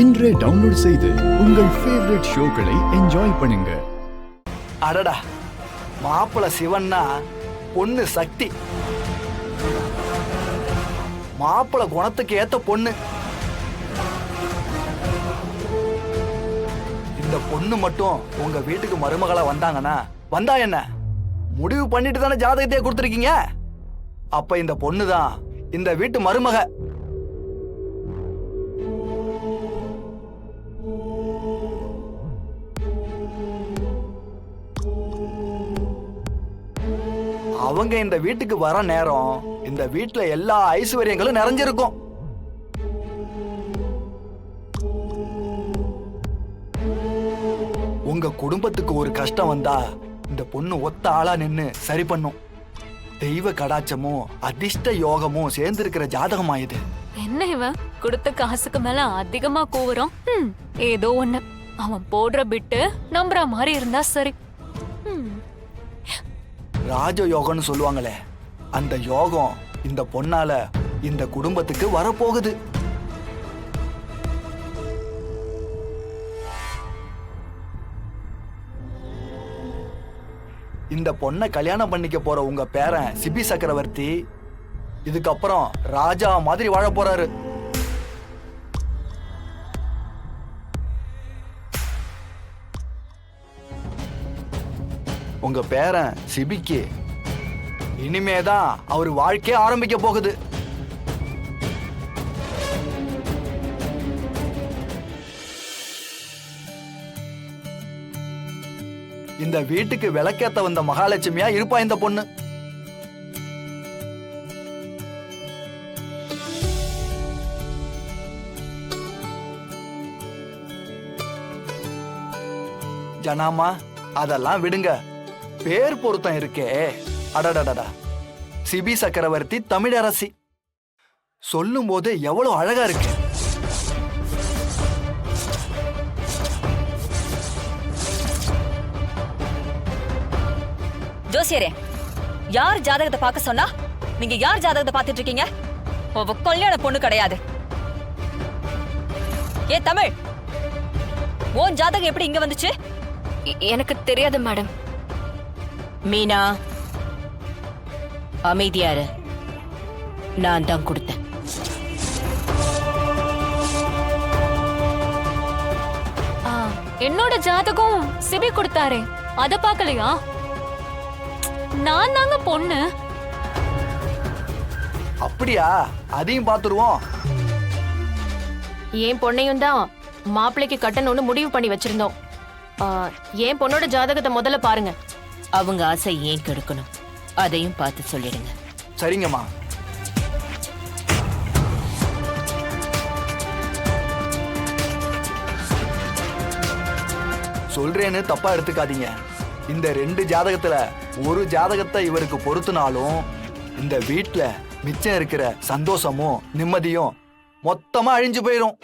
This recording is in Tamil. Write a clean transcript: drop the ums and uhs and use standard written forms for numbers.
இன்றே டவுன்லோட் செய்து உங்கள் ஃபேவரட் ஷோக்களை என்ஜாய் பண்ணுங்க. அடடா, மாப்பிள சிவன்னா பொண்ணு சக்தி. மாப்பிள குணத்துக்கு ஏத்த பொண்ணு. இந்த பொண்ணு மட்டும் உங்க வீட்டுக்கு மருமகளா வந்தாங்கன்னா வந்தா என்ன, முடிவு பண்ணிட்டு தானே ஜாதகத்தையே கொடுத்துருக்கீங்க. அப்ப இந்த பொண்ணு தான் இந்த வீட்டு மருமக. அவங்க இந்த வீட்டுக்கு வர நேரம் இந்த வீட்டுல எல்லா ஐஸ்வர்யங்களும் நிறைஞ்சிருக்கும். உங்க குடும்பத்துக்கு ஒரு கஷ்டம் வந்தா இந்த பொண்ணு ஒத்த ஆளா நின்னு சரி பண்ணும். தெய்வ கடாட்சமும் அதிர்ஷ்ட யோகமும் சேர்ந்து இருக்கிற ஜாதகமா இது. என்ன இவன் கொடுத்த காசுக்கு மேல அதிகமா கூவுறோம். ஏதோ ஒண்ணு அவன் போடுற பிட்டு நம்புற மாதிரி இருந்தா சரி. ராஜ யோகம்னு சொல்லுவாங்களே, அந்த யோகம் இந்த பொண்ணால இந்த குடும்பத்துக்கு வரப்போகுது. இந்த பொண்ணை கல்யாணம் பண்ணிக்க போற உங்க பேரன் சிபி சக்கரவர்த்தி இதுக்கப்புறம் ராஜா மாதிரி வாழ போறாரு. உங்க பேரன் சிபிக்கு இனிமேதான் அவர் வாழ்க்கைய ஆரம்பிக்க போகுது. இந்த வீட்டுக்கு விளக்கேத்த வந்த மகாலட்சுமியா இருப்பா இந்த பொண்ணு. ஜனாமா, அதெல்லாம் விடுங்க. பேர் பொருத்தம் இருக்கே, அடடடடா, சிபி சக்கரவர்த்தி தமிழரசி சொல்லும் போது எவ்வளவு அழகா இருக்கு. ஜோசியரே, யார் ஜாதகத்தை பார்க்க சொன்னா? நீங்க யார் ஜாதகத்தை பார்த்துட்டு இருக்கீங்க? அவ கல்யாண பொண்ணு கிடையாது. ஏ தமிழ், உன் ஜாதகம் எப்படி இங்க வந்துச்சு? எனக்கு தெரியாது மேடம். மீனா, அமைதியாரு. நான் தான் கொடுத்தேன். என்னோட ஜாதகம் சிபி கொடுத்தாரே, அத பாக்கலையா? நான் தாங்க பொண்ணு. அப்படியா? அதையும் பாத்துருவோம். என் பொண்ணையும் தான் மாப்பிள்ளைக்கு கட்டணும்னு முடிவு பண்ணி வச்சிருந்தோம். என் பொண்ணோட ஜாதகத்தை முதல்ல பாருங்க. அவங்க ஆசை ஏன் கெடுக்கணும், அதையும் பார்த்து சொல்லிடுங்க. சரிங்கம்மா. சொல்றேன்னு தப்பா எடுத்துக்காதீங்க. இந்த 2 ஜாதகத்துல ஒரு ஜாதகத்தை இவருக்கு பொருத்தினாலும் இந்த வீட்டுல மிச்சம் இருக்கிற சந்தோஷமும் நிம்மதியும் மொத்தமா அழிஞ்சு போயிரும்.